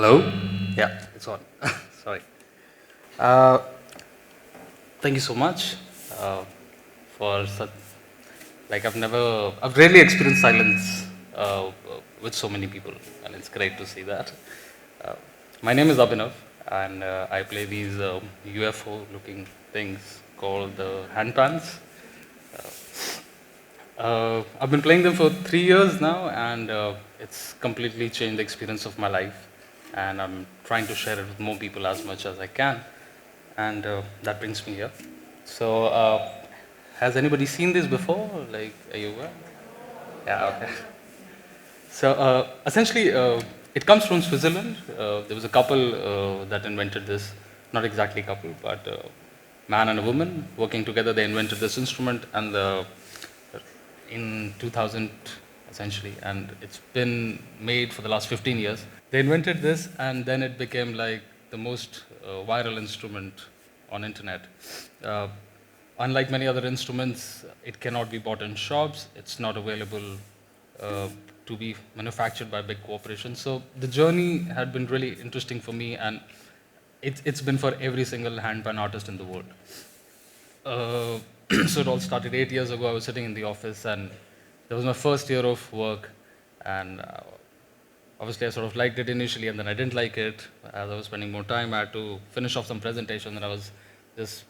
Hello? Yeah, it's on. Sorry. Uh, Thank you so much for such. I've rarely experienced silence with so many people, and it's great to see that. Uh, my name is Abhinav, and I play these UFO-looking things called the handpans. I've been playing them for 3 years now, and it's completely changed the experience of my life. And I'm trying to share it with more people as much as I can. And that brings me here. So, has anybody seen this before? Like, are you aware? Yeah, okay. So, essentially, it comes from Switzerland. There was a couple that invented this, not exactly couple, but man and a woman working together. They invented this instrument, and in 2000 essentially, and it's been made for the last 15 years. They invented this, and then it became like the most viral instrument on internet. Uh, Unlike many other instruments, it cannot be bought in shops. It's not available uh, to be manufactured by big corporations. So the journey had been really interesting for me, and it's been for every single handpan artist in the world. Uh, so it all started 8 years ago. I was sitting in the office, and that was my first year of work. And obviously, I sort of liked it initially, and then I didn't like it. As I was spending more time, I had to finish off some presentation, and I was just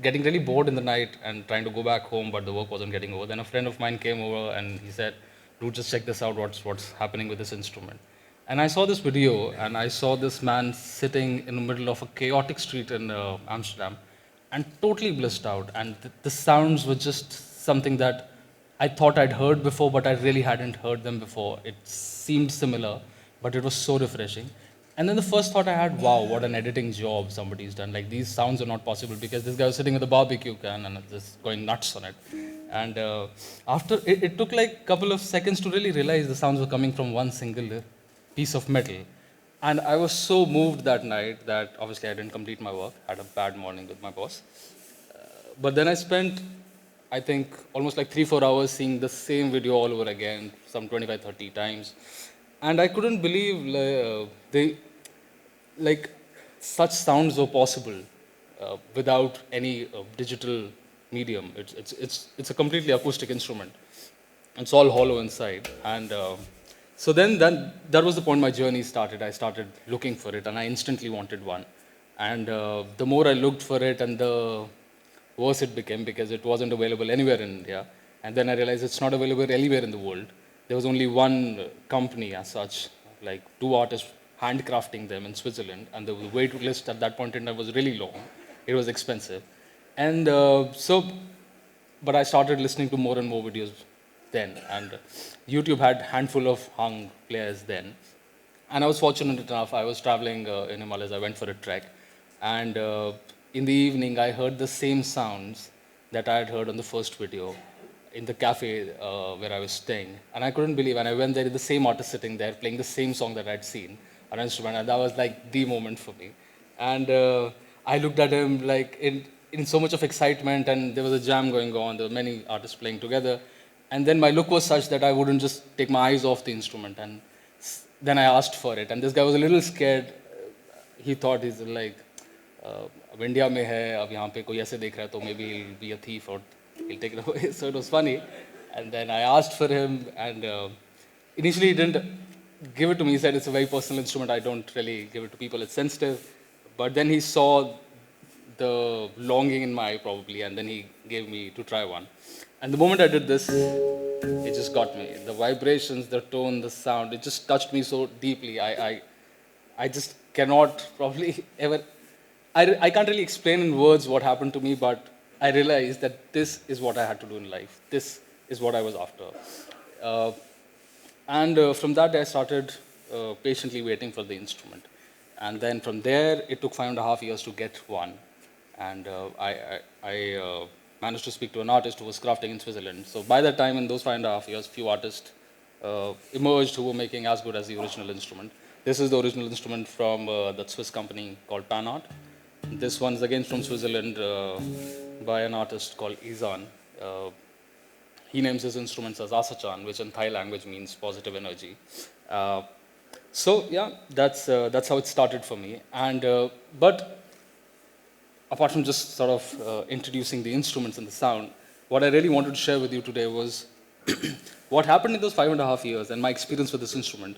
getting really bored in the night and trying to go back home, but the work wasn't getting over. Then a friend of mine came over, and he said, "Dude, just check this out. What's happening with this instrument?" And I saw this video, and I saw this man sitting in the middle of a chaotic street in Amsterdam, and totally blissed out. And the sounds were just something that I thought I'd heard before, but I really hadn't heard them before. It seemed similar, but it was so refreshing. And then the first thought I had, wow, what an editing job somebody's done. Like, these sounds are not possible because this guy was sitting with a barbecue can and just going nuts on it. And after, it took like a couple of seconds to really realize the sounds were coming from one single piece of metal. And I was so moved that night that obviously I didn't complete my work, had a bad morning with my boss. But then I spent, I think, almost like 3 4 hours seeing the same video all over again, some 25 30 times. And I couldn't believe like such sounds were possible without any digital medium. It's a completely acoustic instrument. It's all hollow inside. And so then that was the point my journey started. I started looking for it, and I instantly wanted one. And the more I looked for it, and the worse it became because it wasn't available anywhere in India. And then I realized it's not available anywhere in the world. There was only one company as such, like two artists handcrafting them in Switzerland, and the wait list at that point in time was really long. It was expensive. And but I started listening to more and more videos then, and YouTube had handful of hung players then. And I was fortunate enough, I was traveling in Himalayas, I went for a trek, and in the evening I heard the same sounds that I had heard on the first video in the cafe where I was staying. And I couldn't believe, and I went there, the same artist sitting there playing the same song that I'd seen on an instrument, and that was like the moment for me. And I looked at him like in so much of excitement, and there was a jam going on, there were many artists playing together. And then my look was such that I wouldn't just take my eyes off the instrument. And then I asked for it, and this guy was a little scared. He thought he's like, अब India में है, अब यहाँ पे कोई ऐसे देख रहा है तो maybe he'll be a thief or he'll take it away. So it was funny. And then I asked for him, and initially he didn't give it to me. He said it's a very personal instrument. I don't really give it to people. It's sensitive. But then he saw the longing in my eye probably, and then he gave me to try one. And the moment I did this, it just got me. The vibrations, the tone, the sound, it just touched me so deeply. I just cannot probably ever, I can't really explain in words what happened to me, but I realized that this is what I had to do in life. This is what I was after. Uh, and from that day, I started patiently waiting for the instrument. And then from there, it took 5.5 years to get one. And I managed to speak to an artist who was crafting in Switzerland. So by that time, in those 5.5 years, few artists emerged who were making as good as the original instrument. This is the original instrument from that Swiss company called Panart. This one's again from Switzerland by an artist called Izan. Uh, he names his instruments as Asachan, which in Thai language means positive energy. Uh, So yeah, that's how it started for me. And but apart from just sort of introducing the instruments and the sound, what I really wanted to share with you today was what happened in those 5.5 years and my experience with this instrument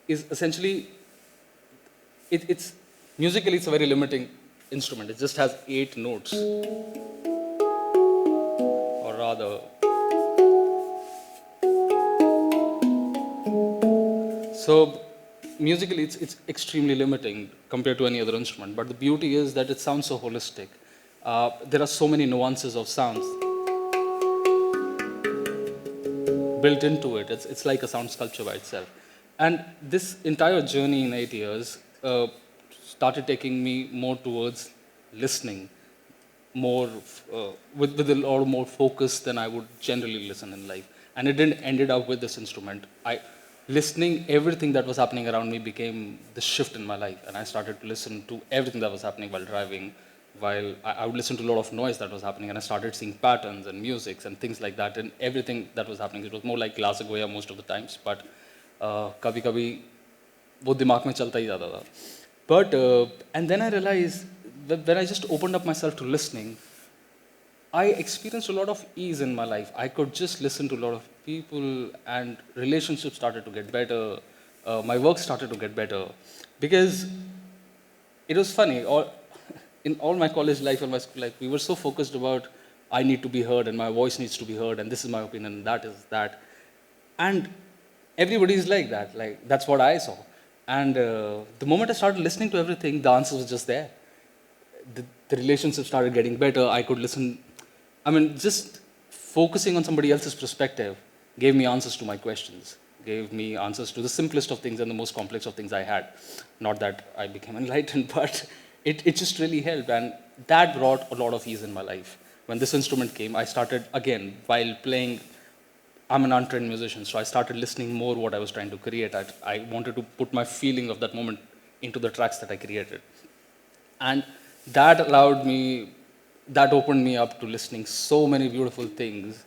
is essentially it's musically it's a very limiting instrument. It just has 8 notes, or rather, so musically it's extremely limiting compared to any other instrument. But the beauty is that it sounds so holistic. There are so many nuances of sounds built into it. It's like a sound sculpture by itself. And this entire journey in 8 years started taking me more towards listening, more with a lot more focus than I would generally listen in life. And it didn't ended up with this instrument. Listening everything that was happening around me became the shift in my life, and I started to listen to everything that was happening while driving. While I would listen to a lot of noise that was happening, and I started seeing patterns and musics and things like that, and everything that was happening. It was more like classic Goya most of the times, but कभी कभी वो दिमाग में चलता ही जाता था. But and then I realized that when I just opened up myself to listening, I experienced a lot of ease in my life. I could just listen to a lot of people, and relationships started to get better. My work started to get better because it was funny. In all my college life and my school life, we were so focused about I need to be heard and my voice needs to be heard and this is my opinion and that is that. And everybody is like that. Like that's what I saw. And the moment I started listening to everything, the answer was just there. The relationship started getting better. I could listen. I mean, just focusing on somebody else's perspective gave me answers to my questions, gave me answers to the simplest of things and the most complex of things I had. Not that I became enlightened, but it just really helped. And that brought a lot of ease in my life. When this instrument came, I started, again, while playing, I'm an untrained musician, so I started listening more what I was trying to create. I wanted to put my feeling of that moment into the tracks that I created. And that allowed me, that opened me up to listening so many beautiful things.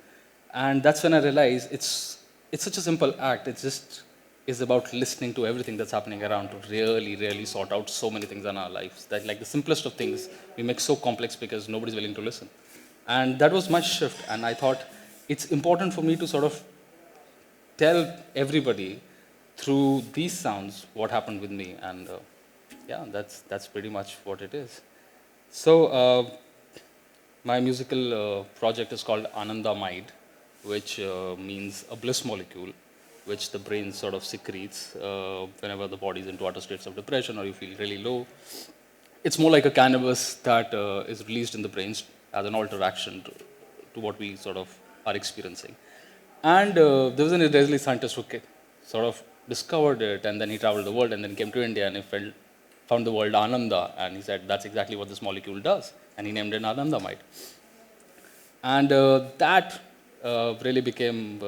And that's when I realized it's such a simple act. It just is about listening to everything that's happening around to really, really sort out so many things in our lives. That like the simplest of things we make so complex because nobody's willing to listen. And that was my shift. And I thought it's important for me to sort of tell everybody through these sounds what happened with me. And yeah, that's pretty much what it is. So my musical project is called Anandamide, which means a bliss molecule, which the brain sort of secretes whenever the body is into utter states of depression or you feel really low. It's more like a cannabis that is released in the brains as an alteraction to what we sort of are experiencing. And there was an Israeli scientist who sort of discovered it, and then he traveled the world, and then came to India, and he found the word Ananda, and he said, that's exactly what this molecule does. And he named it Anandamide. And that really became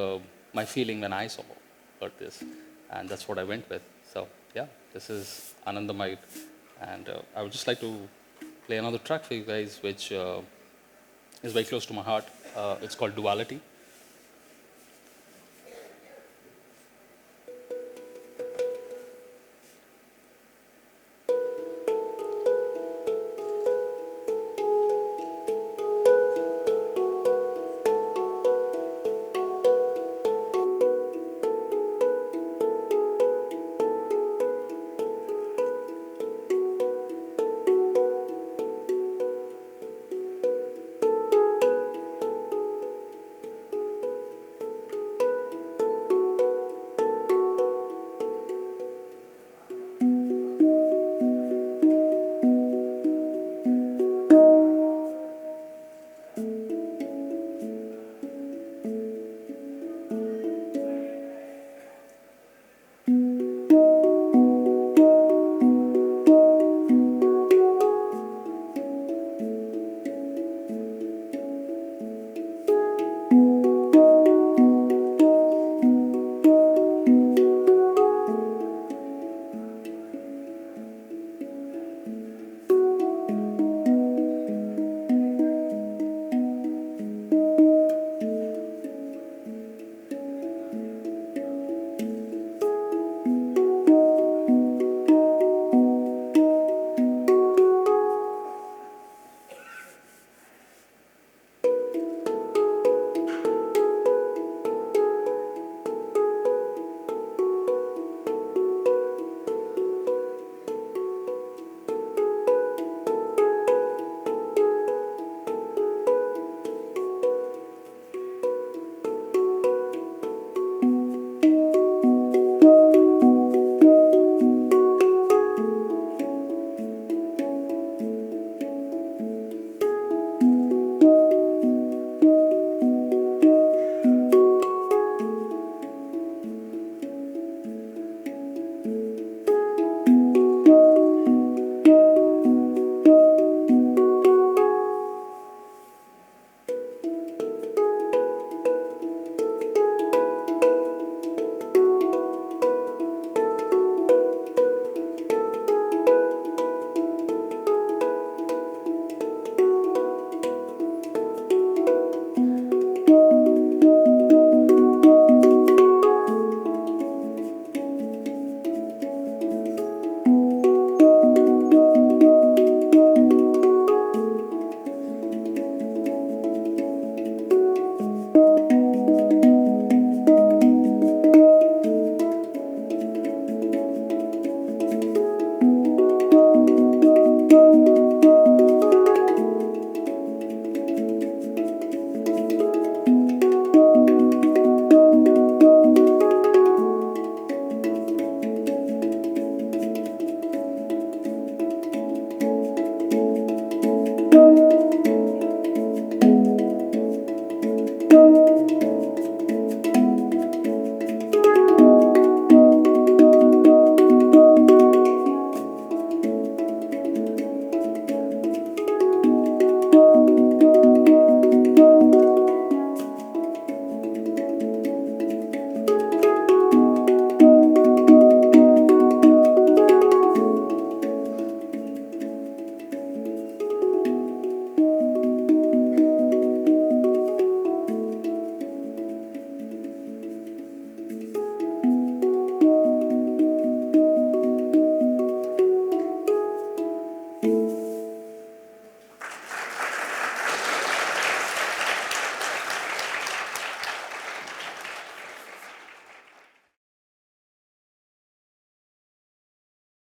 my feeling when I heard this. And that's what I went with. So, yeah, this is Anandamide. And I would just like to play another track for you guys, which is very close to my heart. It's called Duality.